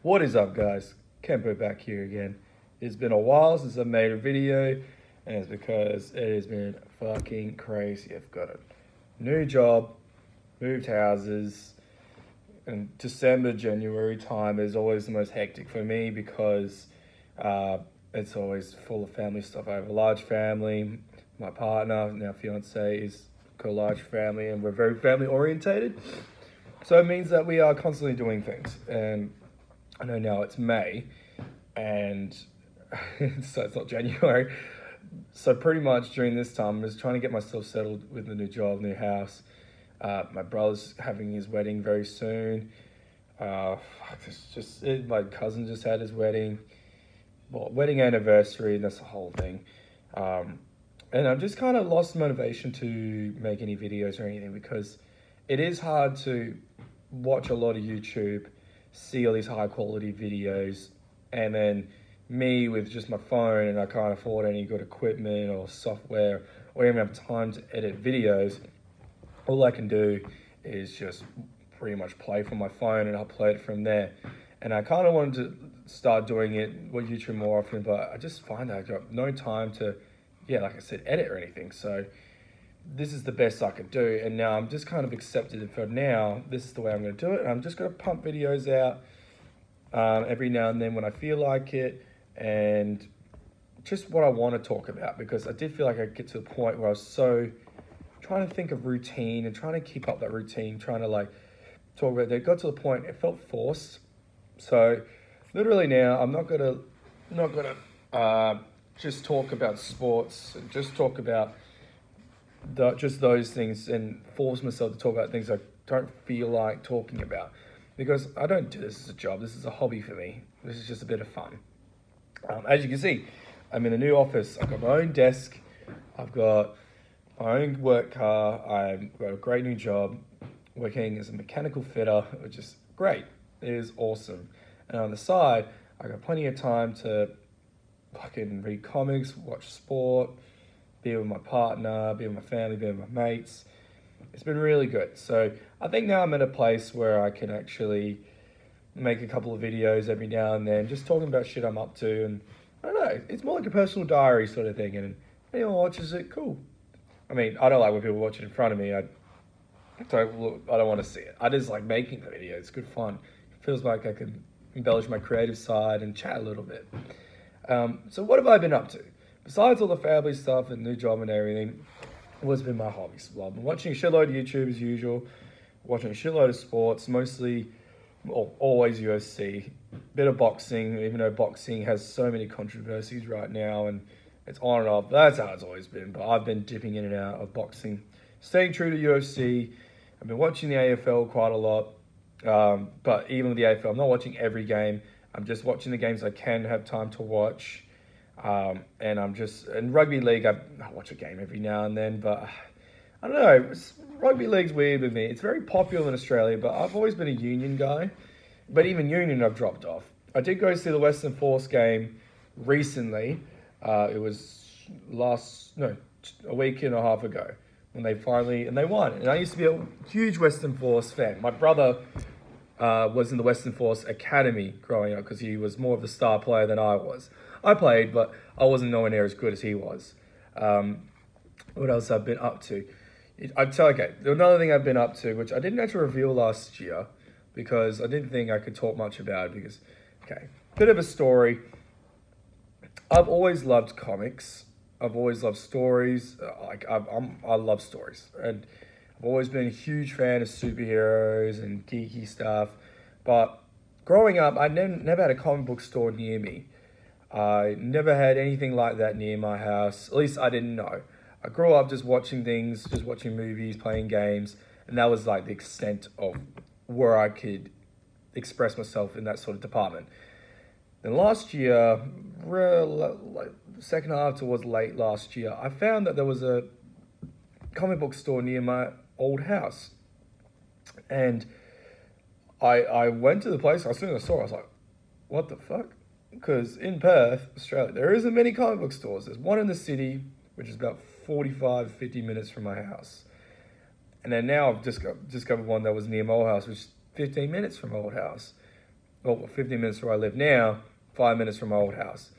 What is up, guys? Kempo back here again. It's been a while since I made a video, and it's because it has been fucking crazy. I've got a new job, moved houses, and December, January time is always the most hectic for me because it's always full of family stuff. I have a large family. My partner, now fiance, is got a large family, and we're very family orientated. So it means that we are constantly doing things, and I know now it's May, and so it's not January. So pretty much during this time, I'm just trying to get myself settled with the new job, new house. My brother's having his wedding very soon. It's just it. My cousin just had his wedding. Well, wedding anniversary, and that's the whole thing. And I've just kind of lost motivation to make any videos or anything because it is hard to watch a lot of YouTube, see all these high quality videos, and then me with just my phone, and I can't afford any good equipment or software or even have time to edit videos. All I can do is just pretty much play from my phone and upload it from there. And I kind of wanted to start doing it with YouTube more often, but I just find that I've got no time to, like I said, edit or anything. So this is the best I could do, and now I'm just kind of accepted it for now. This is the way I'm going to do it. I'm just going to pump videos out every now and then when I feel like it, and just what I want to talk about, because I did feel like I get to the point where I was so trying to think of routine and trying to keep up that routine, trying to like talk about it. It got to the point it felt forced. So literally now I'm not gonna just talk about sports and just talk about just those things and force myself to talk about things I don't feel like talking about, because I don't do this as a job. This is a hobby for me. This is just a bit of fun. As you can see, I'm in a new office. I've got my own desk. I've got my own work car. I've got a great new job working as a mechanical fitter, which is great. It is awesome. And on the side, I got plenty of time to fucking read comics, watch sport, be with my partner, be with my family, be with my mates. It's been really good. So I think now I'm at a place where I can actually make a couple of videos every now and then, just talking about shit I'm up to. And I don't know, it's more like a personal diary sort of thing. And if anyone watches it, cool. I mean, I don't like when people watch it in front of me. I don't want to see it. I just like making the video. It's good fun. It feels like I can embellish my creative side and chat a little bit. So what have I been up to? Besides all the family stuff and new job and everything, what's been my hobbies? Well, I've been watching a shitload of YouTube as usual, watching a shitload of sports, mostly, well, always UFC, bit of boxing, even though boxing has so many controversies right now and it's on and off. That's how it's always been, but I've been dipping in and out of boxing, staying true to UFC. I've been watching the AFL quite a lot, but even with the AFL, I'm not watching every game. I'm just watching the games I can have time to watch. And in rugby league, I watch a game every now and then, but I don't know, rugby league's weird with me. It's very popular in Australia, but I've always been a Union guy, but even Union I've dropped off. I did go see the Western Force game recently. It was a week and a half ago when they won. And I used to be a huge Western Force fan. My brother was in the Western Force Academy growing up because he was more of the star player than I was. I played, but I wasn't nowhere near as good as he was. What else I've been up to? Another thing I've been up to, which I didn't actually reveal last year because I didn't think I could talk much about it bit of a story. I've always loved comics. I've always loved stories. I love stories. And I've always been a huge fan of superheroes and geeky stuff. But growing up, I never had a comic book store near me. I never had anything like that near my house. At least I didn't know. I grew up just watching things, just watching movies, playing games. And that was like the extent of where I could express myself in that sort of department. Then last year, second half towards late last year, I found that there was a comic book store near my old house. And I went to the place, as soon as I saw it, I was like, what the fuck? Because in Perth, Australia, there isn't many comic book stores. There's one in the city, which is about 45, 50 minutes from my house. And then now I've just discovered one that was near my old house, which is 15 minutes from my old house. well, 15 minutes from where I live now, 5 minutes from my old house.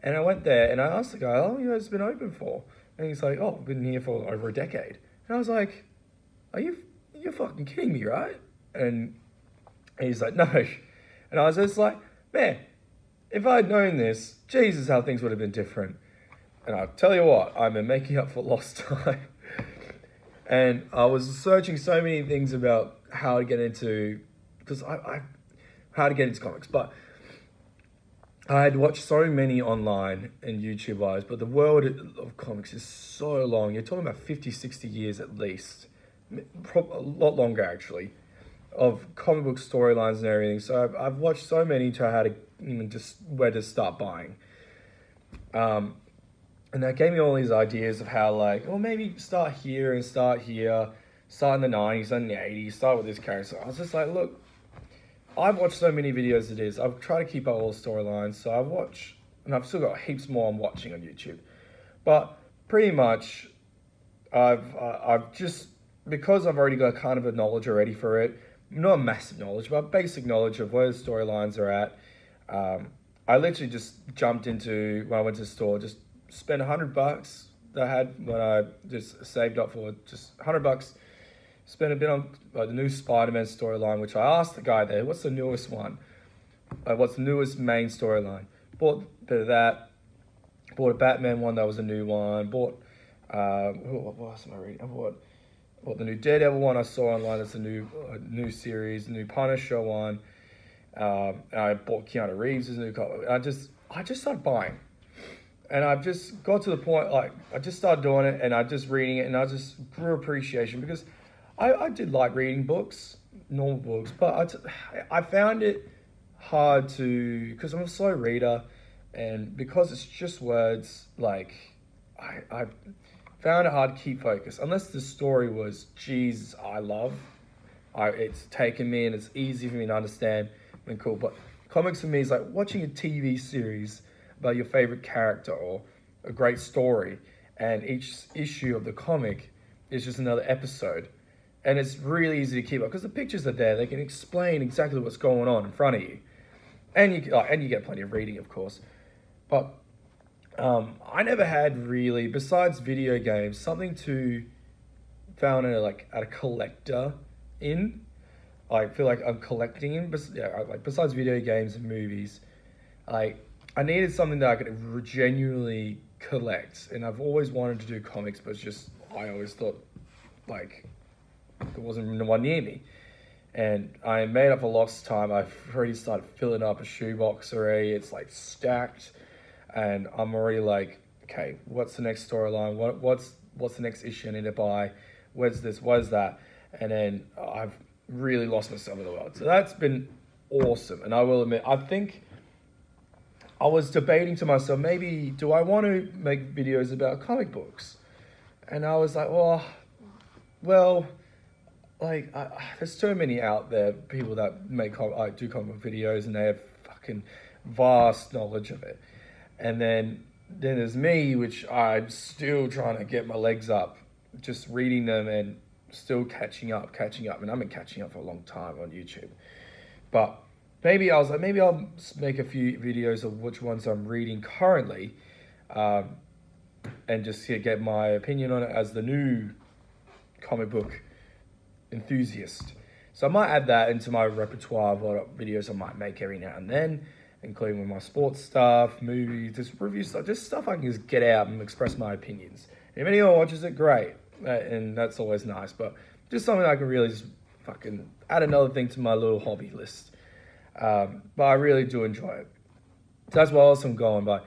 And I went there and I asked the guy, "Oh, you guys been open for?" And he's like, "Oh, I've been here for over a decade." And I was like, you're fucking kidding me, right? And he's like, "No." And I was just like, man, if I'd known this, Jesus, how things would have been different. And I'll tell you what, I've been making up for lost time. And I was searching so many things about how to get into, because how to get into comics. But I had watched so many online and YouTube lives, but the world of comics is so long. You're talking about 50, 60 years at least. A lot longer, actually, of comic book storylines and everything. So I've watched so many to how to even just where to start buying. And that gave me all these ideas of how, like, well, maybe start here and start here, start in the 90s and the 80s, start with this character. I was just like, look, I've watched so many videos as it is. I've tried to keep up all the storylines. So I've watched, and I've still got heaps more I'm watching on YouTube. But pretty much, I've just, because I've already got kind of a knowledge already for it, not a massive knowledge, but basic knowledge of where the storylines are at. I literally just jumped into, when I went to the store, just spent $100 that I had when I just saved up for just $100. Spent a bit on the new Spider-Man storyline, which I asked the guy there, what's the newest one? What's the newest main storyline? Bought a bit of that. Bought a Batman one that was a new one. Bought, what else am I reading? I bought the new Daredevil one I saw online. That's a new series, the new Punisher one. I bought Keanu Reeves' new comic. I just started buying. And I've just got to the point, like, I just started doing it and I just reading it and I just grew appreciation because I did like reading books, normal books, but I found it hard to, because I'm a slow reader and because it's just words, like, I found it hard to keep focus. Unless the story was, geez, it's taken me and it's easy for me to understand and cool. But comics for me is like watching a TV series about your favorite character or a great story, and each issue of the comic is just another episode, and it's really easy to keep up because the pictures are there. They can explain exactly what's going on in front of you, and you get plenty of reading, of course. But I never had really, besides video games, something to found at a collector in. I feel like I'm collecting in, but yeah, like besides video games and movies, I needed something that I could genuinely collect, and I've always wanted to do comics, but it's just, I always thought, like, there wasn't one near me. And I made up for lost time. I've already started filling up a shoebox already. It's, like, stacked, and I'm already like, okay, what's the next storyline? What's the next issue I need to buy? Where's this? Where's that? And then I've really lost myself in the world. So that's been awesome, and I will admit, I think I was debating to myself, maybe, do I want to make videos about comic books? And I was like, well, like, there's so many out there, people that do comic book videos, and they have fucking vast knowledge of it. And then there's me, which I'm still trying to get my legs up, just reading them and still catching up. And I've been catching up for a long time on YouTube. But maybe I was like, maybe I'll make a few videos of which ones I'm reading currently, and just get my opinion on it as the new comic book enthusiast. So I might add that into my repertoire of what videos I might make every now and then, including with my sports stuff, movies, just review stuff, just stuff I can just get out and express my opinions. And if anyone watches it, great, and that's always nice, but just something I can really just fucking add another thing to my little hobby list. But I really do enjoy it. So that's what else I'm going by.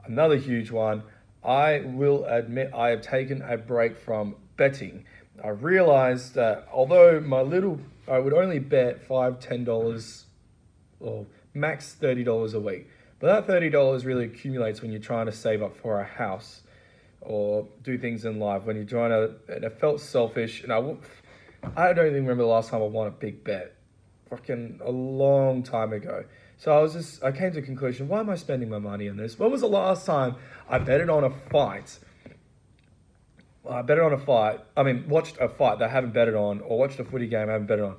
Another huge one, I will admit I have taken a break from betting. I realized that although I would only bet $5, $10 or max $30 a week. But that $30 really accumulates when you're trying to save up for a house or do things in life. When you're trying to, and it felt selfish. And I don't even remember the last time I won a big bet. Fucking a long time ago. So I came to the conclusion, why am I spending my money on this? When was the last time I betted on a fight? Watched a fight that I haven't betted on, or watched a footy game I haven't betted on.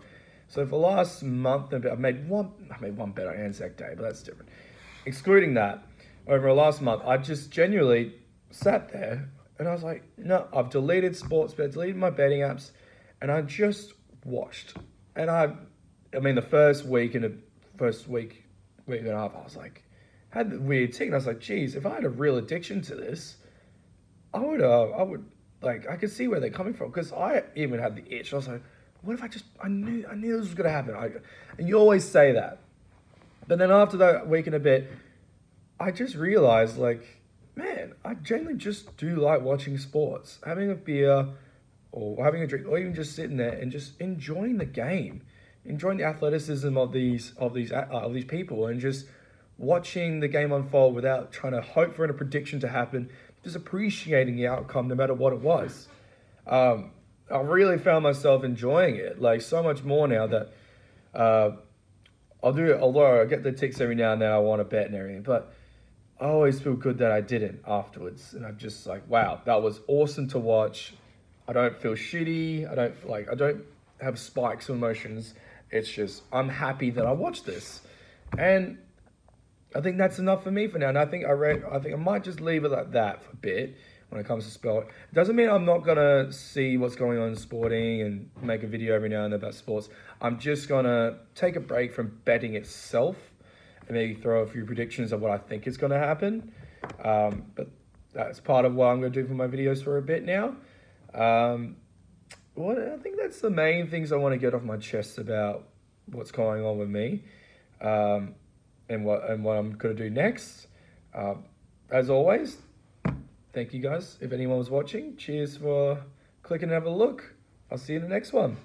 So for the last month and a bit, I made one bet on Anzac Day, but that's different. Excluding that, over the last month, I just genuinely sat there and I was like, no, I've deleted sports bet, deleted my betting apps, and I just watched. And I mean, the first week and a half, I was like, had the weird thing. And I was like, geez, if I had a real addiction to this, I would like, I could see where they're coming from, because I even had the itch. I was like, what if I knew this was going to happen. And you always say that. But then after that week and a bit, I just realized, like, man, I genuinely just do like watching sports, having a beer or having a drink, or even just sitting there and just enjoying the game, enjoying the athleticism of these people, and just watching the game unfold without trying to hope for a prediction to happen, just appreciating the outcome no matter what it was. I really found myself enjoying it, like, so much more now that I'll do it, although I get the ticks every now and then, I want to bet and everything, but I always feel good that I didn't afterwards. And I'm just like, wow, that was awesome to watch. I don't feel shitty. I don't have spikes of emotions. It's just, I'm happy that I watched this. And I think that's enough for me for now. And I think I might just leave it like that for a bit when it comes to sport. It doesn't mean I'm not going to see what's going on in sporting and make a video every now and then about sports. I'm just going to take a break from betting itself and maybe throw a few predictions of what I think is going to happen. But that's part of what I'm going to do for my videos for a bit now. I think that's the main things I want to get off my chest about what's going on with me, and what I'm going to do next. As always, thank you guys. If anyone was watching, cheers for clicking and have a look. I'll see you in the next one.